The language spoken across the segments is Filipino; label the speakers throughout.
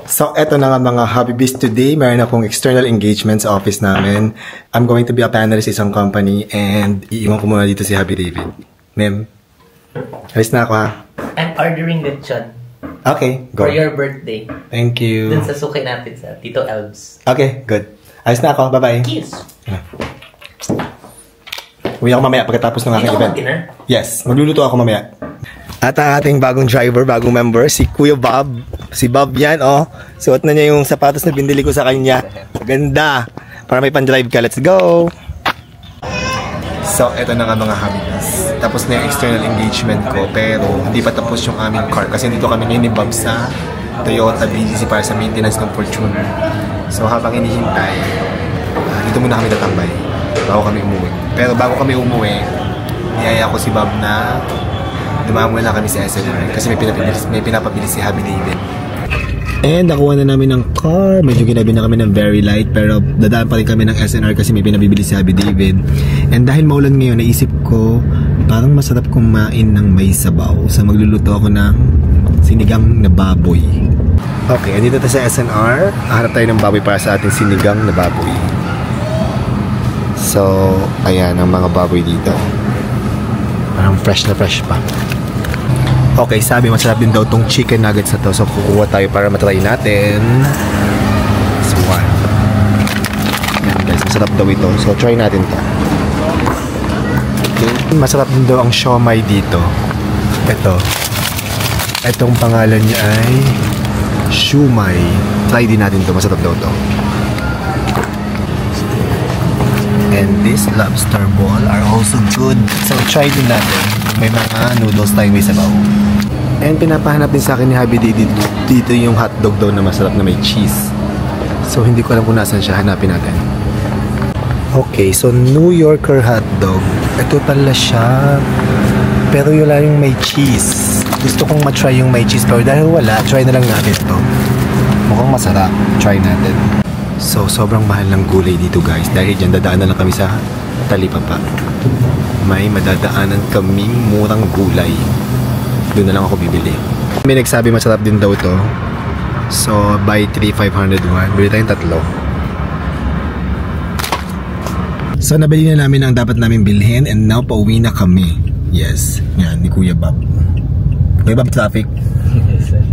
Speaker 1: So, eto na nga mga Habibees today. Meron akong external engagement sa office namin. I'm going to be a panelist sa isang company and iiwan ko muna dito si Happy David. Ma'am, alis na ako ha.
Speaker 2: I'm ordering lechon.
Speaker 1: Okay, go.
Speaker 2: For your birthday.
Speaker 1: Thank you.
Speaker 2: Dun sa suki natin sa Tito Elves.
Speaker 1: Okay, good. Alis na ako. Bye-bye.
Speaker 2: Kiss!
Speaker 1: Uwi ako mamaya pagkatapos ng aking event.
Speaker 2: Dinner?
Speaker 1: Yes, magluluto ako mamaya. At ang ating bagong driver, bagong member, si Kuya Bob. Si Bob yan, oh. Suot na niya yung sapatos na binili ko sa kanya. Ganda. Para may pan-drive ka. Let's go! So, eto na nga mga Habibees. Tapos na yung external engagement ko, pero hindi pa tapos yung aming car. Kasi dito kami ngayon ni Bob sa Toyota BGC para sa maintenance ng Fortuner. So, habang inihintay, dito muna kami tatambay bago kami umuwi. Pero bago kami umuwi, niyaya ko si Bob na dumaan muna kami sa SNR kasi may pinapabilis si Happy David. And nakuha na namin ng car. Medyo ginabi na kami ng very light pero dadaan pa rin kami ng SNR kasi may pinabibili si Happy David. And dahil maulan ngayon, naisip ko parang masarap kumain ng may sabaw. So magluluto ako ng sinigang na baboy. Okay, andito tayo sa SNR. Hanap tayo ng baboy para sa ating sinigang na baboy. So, ayan ang mga baboy dito. Parang fresh na fresh pa. Okay, sabi masarap din daw tong chicken nuggets na to. So, kukuha tayo para matry natin. So, one. Ayan guys, masarap daw ito. So, try natin to. Okay. Masarap din daw ang siomai dito. Ito. Itong pangalan niya ay Shumai. Try din natin to. Masarap daw to. And this lobster ball are also good. So, try din natin. May mga noodles tayong may sabaw. And pinapahanap din sa akin ni Happy dito yung hotdog daw na masarap na may cheese. So, hindi ko alam kung nasan siya. Hanapin natin. Okay, so New Yorker hotdog. Ito pala siya. Pero yun lang yung may cheese. Gusto kong matry yung may cheese. Pero dahil wala, try na lang natin ito. Mukhang masarap. Try natin. So, sobrang mahal ng gulay dito guys. Dahil dyan, dadaan na lang kami sa Talipapa. May madadaanan kaming murang gulay. Doon na lang ako bibili. May nagsabi masarap din daw ito. So, buy 3, 501. Bili tayong tatlo. So, nabili na namin ang dapat namin bilhin and now pauwi na kami. Yes, yan, ni Kuya Bob. Kuya Bob, traffic?
Speaker 2: Yes, sir.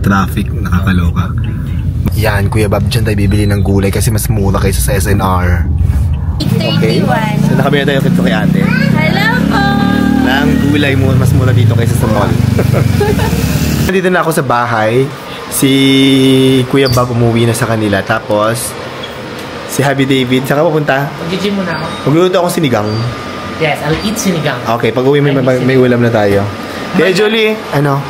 Speaker 1: Traffic, nakakaloka. Yan, Kuya Bob, dyan tayo bibili ng gulay kasi mas mura kaysa sa SNR. Okay? So, nakabili tayo kito kay ate.
Speaker 3: Hello po!
Speaker 1: Ang gulay mo, mas mura dito kaysa sa mall. Nandito na ako sa bahay. Si Kuya Bob umuwi na sa kanila. Tapos, si Happy David, saan ka pupunta?
Speaker 2: Mag-gym muna ako.
Speaker 1: Magluluto akong sinigang.
Speaker 2: Yes, I'll eat sinigang.
Speaker 1: Okay, pag uwi may ulam na tayo. Kaya Julie, ano?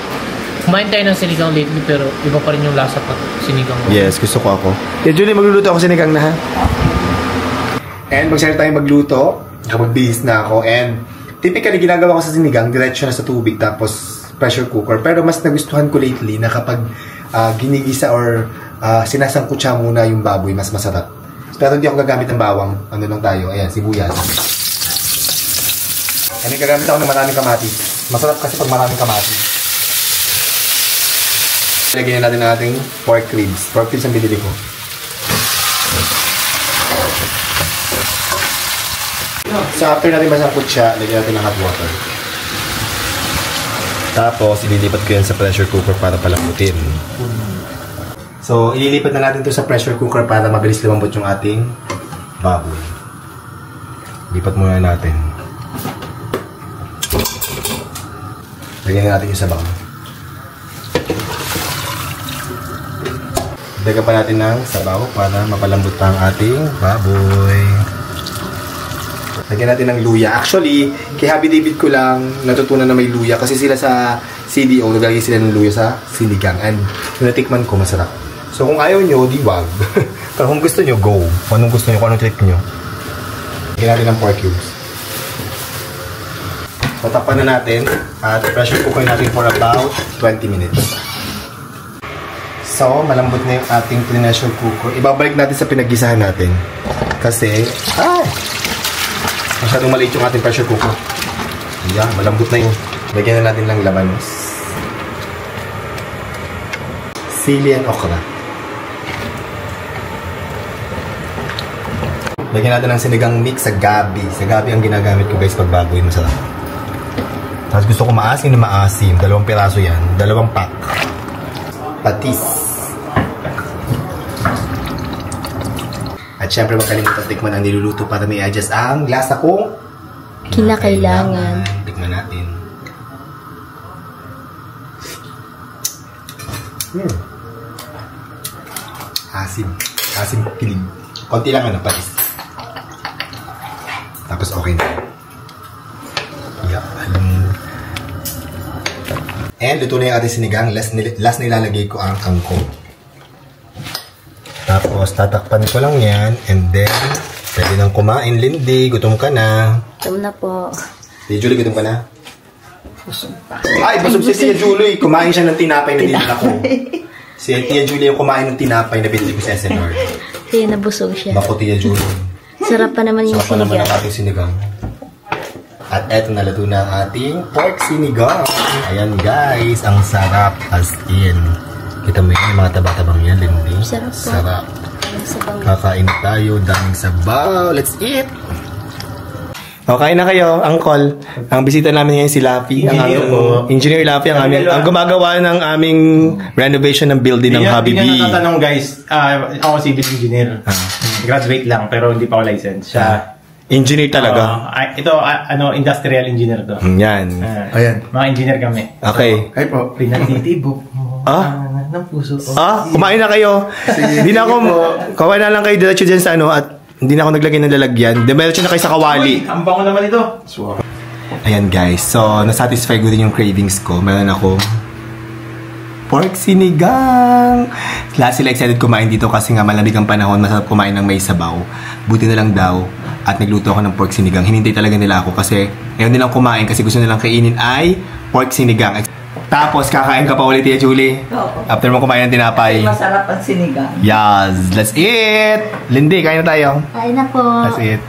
Speaker 2: Kumain tayo ng sinigang lately pero iba pa rin yung lasa pag sinigang.
Speaker 1: Yes, gusto ko ako. Kaya Julie, magluluto ako sinigang na ha? And magsaya tayo magluto. Magbihis na ako. And typically, ginagawa ko sa sinigang, diretso na sa tubig tapos pressure cooker. Pero mas nagustuhan ko lately na kapag ginigisa or sinasangkutsa muna yung baboy, mas masarap. Pero hindi ako gagamit ng bawang. Ano lang tayo? Ayan, sibuyas. And gagamit ako ng maraming kamatis. Masarap kasi pag maraming kamatis. Lagyan natin ang ating pork ribs. Pork ribs ang binili ko. So after natin masangkot siya, lagyan natin ng hot water. Tapos, ililipat ko yan sa pressure cooker para palambutin. So, ililipat na natin ito sa pressure cooker para mabilis lumambot yung ating baboy. Lipat muna natin. Lagyan natin yung sabaw. Dagdagan pa natin ng sabaw para mapalambot pa ang ating baboy. Lagyan natin ng luya. Actually, kay Happy David ko lang natutunan na may luya kasi sila sa CDO, naglagay sila ng luya sa sinigang. And natikman ko, masarap. So kung ayaw nyo, di wag. Pero kung gusto nyo, go. Kung anong gusto nyo, kung anong trip nyo. Lagyan natin ng pork cubes. Tatakpan na natin at pressure cooker natin for about 20 minutes. So, malambot na yung ating pressure cooker. Ibabalik natin sa pinaggisahan natin. Kasi, masyadong maliit yung ating pressure cooker. Yan, malambot na yun. Lagyan na natin ng labanos. sili and okra. Lagyan natin ng sinigang mix sa gabi. Sa gabi ang ginagamit ko guys pag baboy, masarap. Tapos gusto ko maasim na maasim. 2 piraso yan. 2 pack. Patis. At syempre magkalimutan tikman ang niluluto para may adjust ang lasa kong
Speaker 3: kinakailangan.
Speaker 1: Tikman natin. Asim. Asim pilig. Konti lang patis. Tapos okay na. Yan. And luto na yung ating sinigang. Last nilalagay ko ang kangkong. Tapos tatakpan ko lang yan. And then, pwede nang kumain. Lindy, gutom ka na.
Speaker 3: Gutom na po.
Speaker 1: Si Julie, gutom ka na? Busog pa. Ay, busog si Tia Julie. Kumain siya ng tinapay na dinala ko. Si Tia Julie yung kumain ng tinapay na binili ko sa SNR.
Speaker 3: Kaya nabusog siya.
Speaker 1: Bako Tia Julie.
Speaker 3: Sarap pa naman yung
Speaker 1: sinigang. Sarap pa naman ang ating sinigang. At eto na luto na ang ating pork sinigang. Ayan guys, ang sarap as in. Kita mo yung mga taba-tabang yan, Lindy.
Speaker 3: Sarap po.
Speaker 1: Sarap. Kakain tayo, daming sabaw. Let's eat! Okay na kayo, Uncle. Ang bisita namin ngayon si Lapi. Engineer Lapi, ang gumagawa ng aming renovation ng building ng Hobby B.
Speaker 4: Hindi na natatanong guys, ako civil engineer. Graduate lang pero hindi pa ako license. Siya
Speaker 1: engineer talaga.
Speaker 4: Ito industrial engineer to.
Speaker 1: Yan.
Speaker 4: Ayan. Mga engineer kami.
Speaker 1: Okay.
Speaker 4: Ay po, pinatitibok ng puso.
Speaker 1: Kumain na kayo. Hindi na ako, kawain na lang kayo diretso dyan sa at hindi na ako naglagay ng lalagyan. Diretso na kayo sa kawali.
Speaker 4: Ang bango naman ito.
Speaker 1: Ayan guys, so nasatisfy ko din yung cravings ko. Meron ako pork sinigang. Lahat sila excited kumain dito kasi nga malamig ang panahon, masarap kumain ng may sabaw. Buti na lang daw at nagluto ako ng pork sinigang. Hinintay talaga nila ako kasi ayaw nilang kumain kasi gusto nilang kainin ay pork sinigang. Tapos kakain ka pa ulit, Tia Julie.
Speaker 5: Oo.
Speaker 1: After mo kumain ng tinapay.
Speaker 5: Masarap ang sinigang.
Speaker 1: Yes, let's eat! Lindy, kain na tayo.
Speaker 3: Kain na po.
Speaker 1: Let's eat.